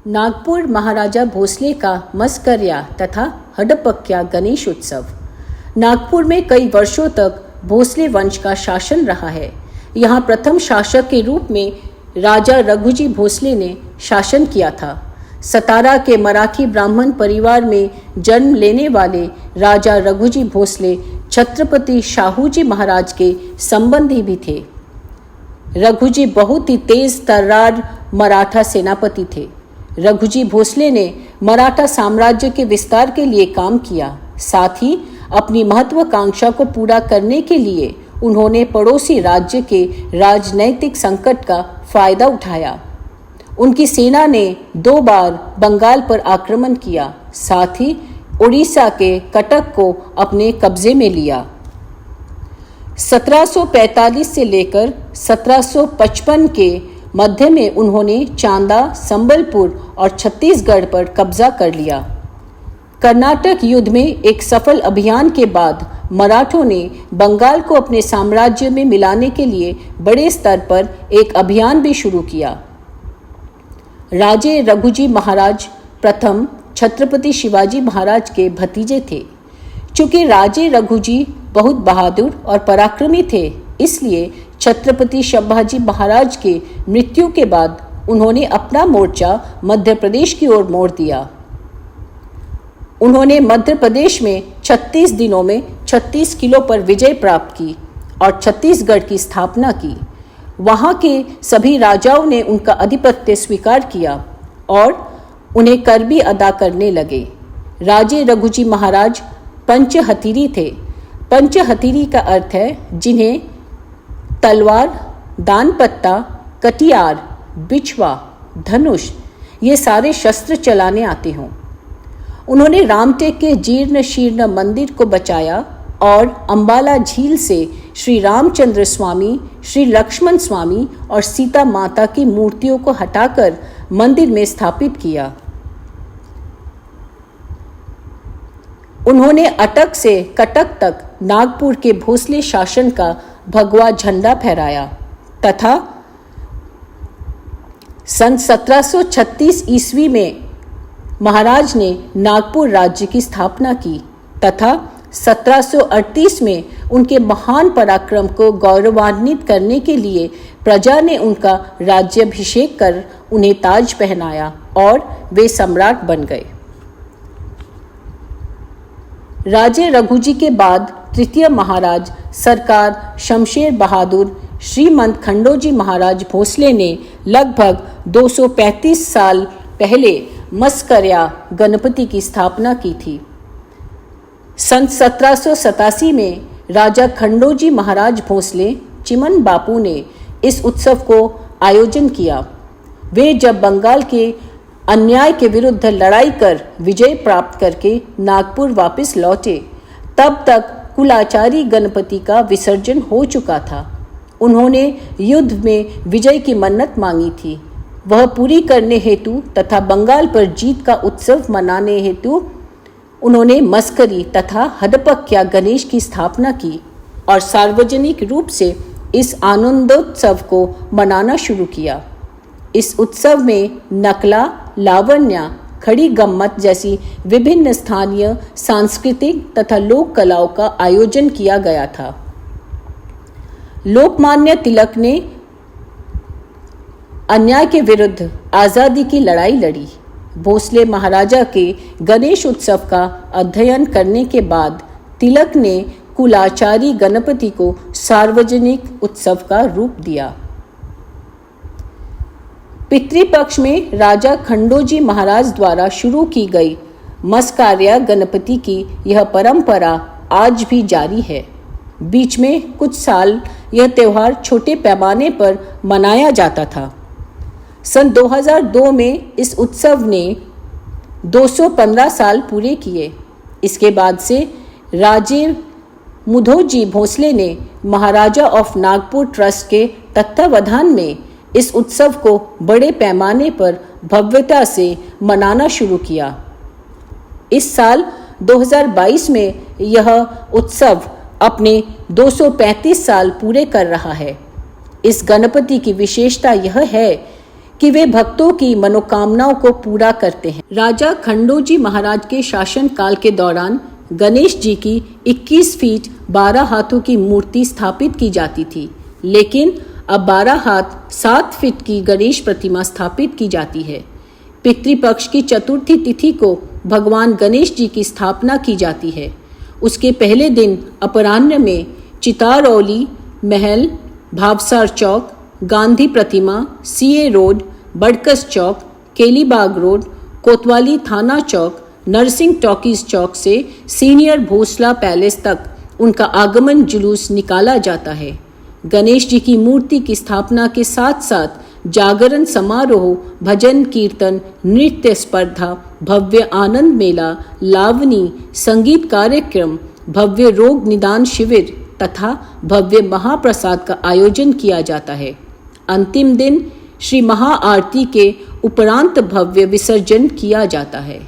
नागपुर महाराजा भोसले का मस्करिया तथा हडपक्या गणेश उत्सव। नागपुर में कई वर्षों तक भोसले वंश का शासन रहा है। यहाँ प्रथम शासक के रूप में राजा रघुजी भोसले ने शासन किया था। सतारा के मराठी ब्राह्मण परिवार में जन्म लेने वाले राजा रघुजी भोसले छत्रपति शाहूजी महाराज के संबंधी भी थे। रघुजी बहुत ही तेज तर्रार मराठा सेनापति थे। रघुजी भोसले ने मराठा साम्राज्य के विस्तार के लिए काम किया। साथ ही अपनी महत्वाकांक्षा को पूरा करने के लिए उन्होंने पड़ोसी राज्य के राजनैतिक संकट का फायदा उठाया। उनकी सेना ने 2 बार बंगाल पर आक्रमण किया। साथ ही उड़ीसा के कटक को अपने कब्जे में लिया। 1745 से लेकर 1755 के मध्य में उन्होंने चांदा, संबलपुर और छत्तीसगढ़ पर कब्जा कर लिया। कर्नाटक युद्ध में एक सफल अभियान के बाद मराठों ने बंगाल को अपने साम्राज्य में मिलाने के लिए बड़े स्तर पर एक अभियान भी शुरू किया। राजे रघुजी महाराज प्रथम छत्रपति शिवाजी महाराज के भतीजे थे। चूंकि राजे रघुजी बहुत बहादुर और पराक्रमी थे, इसलिए छत्रपति शिवाजी महाराज के मृत्यु के बाद उन्होंने अपना मोर्चा मध्य प्रदेश की ओर मोड़ दिया। उन्होंने मध्य प्रदेश में 36 दिनों में 36 किलो पर विजय प्राप्त की और छत्तीसगढ़ की स्थापना की। वहाँ के सभी राजाओं ने उनका आधिपत्य स्वीकार किया और उन्हें कर भी अदा करने लगे। राजे रघुजी महाराज पंचहथीरी थे। पंचहथीरी का अर्थ है जिन्हें तलवार, दानपत्ता, कटियार, बिछवा, धनुष ये सारे शस्त्र चलाने आते हों। उन्होंने रामटेक के जीर्ण शीर्ण मंदिर को बचाया और अंबाला झील से श्री रामचंद्र स्वामी, श्री लक्ष्मण स्वामी और सीता माता की मूर्तियों को हटाकर मंदिर में स्थापित किया। उन्होंने अटक से कटक तक नागपुर के भोसले शासन का भगवा झंडा फहराया तथा सन 1736 ईस्वी में महाराज ने नागपुर राज्य की स्थापना की तथा 1738 में उनके महान पराक्रम को गौरवान्वित करने के लिए प्रजा ने उनका राज्याभिषेक कर उन्हें ताज पहनाया और वे सम्राट बन गए। राजे रघुजी के बाद तृतीय महाराज सरकार शमशेर बहादुर श्रीमंत खंडोजी महाराज भोसले ने लगभग 235 साल पहले मस्करिया गणपति की स्थापना की थी। सन 1787 में राजा खंडोजी महाराज भोसले चिमन बापू ने इस उत्सव को आयोजन किया। वे जब बंगाल के अन्याय के विरुद्ध लड़ाई कर विजय प्राप्त करके नागपुर वापस लौटे, तब तक कुलाचारी गणपति का विसर्जन हो चुका था। उन्होंने युद्ध में विजय की मन्नत मांगी थी। वह पूरी करने हेतु तथा बंगाल पर जीत का उत्सव मनाने हेतु उन्होंने मस्करी तथा हडपक्या गणेश की स्थापना की और सार्वजनिक रूप से इस आनंदोत्सव को मनाना शुरू किया। इस उत्सव में नकला, लावण्य, खड़ी गम्मत जैसी विभिन्न स्थानीय सांस्कृतिक तथा लोक कलाओं का आयोजन किया गया था। लोकमान्य तिलक ने अन्याय के विरुद्ध आज़ादी की लड़ाई लड़ी। भोसले महाराजा के गणेश उत्सव का अध्ययन करने के बाद तिलक ने कुलाचारी गणपति को सार्वजनिक उत्सव का रूप दिया। पितृपक्ष में राजा खंडोजी महाराज द्वारा शुरू की गई मस्करिया गणपति की यह परंपरा आज भी जारी है। बीच में कुछ साल यह त्यौहार छोटे पैमाने पर मनाया जाता था। सन 2002 में इस उत्सव ने 215 साल पूरे किए। इसके बाद से राजे मुधोजी भोसले ने महाराजा ऑफ नागपुर ट्रस्ट के तत्वावधान में इस उत्सव को बड़े पैमाने पर भव्यता से मनाना शुरू किया। इस साल 2022 में यह उत्सव अपने 235 साल पूरे कर रहा है। इस गणपति की विशेषता यह है कि वे भक्तों की मनोकामनाओं को पूरा करते हैं। राजा खंडोजी महाराज के शासन काल के दौरान गणेश जी की 21 फीट 12 हाथों की मूर्ति स्थापित की जाती थी, लेकिन अब 12 हाथ 7 फीट की गणेश प्रतिमा स्थापित की जाती है। पितृपक्ष की चतुर्थी तिथि को भगवान गणेश जी की स्थापना की जाती है। उसके पहले दिन अपराह्न में चितारौली महल, भावसार चौक, गांधी प्रतिमा, सीए रोड, बड़कस चौक, केलीबाग रोड, कोतवाली थाना चौक, नरसिंह टॉकीज चौक से सीनियर भोसला पैलेस तक उनका आगमन जुलूस निकाला जाता है। गणेश जी की मूर्ति की स्थापना के साथ साथ जागरण समारोह, भजन कीर्तन, नृत्य स्पर्धा, भव्य आनंद मेला, लावनी, संगीत कार्यक्रम, भव्य रोग निदान शिविर तथा भव्य महाप्रसाद का आयोजन किया जाता है। अंतिम दिन श्री महाआरती के उपरांत भव्य विसर्जन किया जाता है।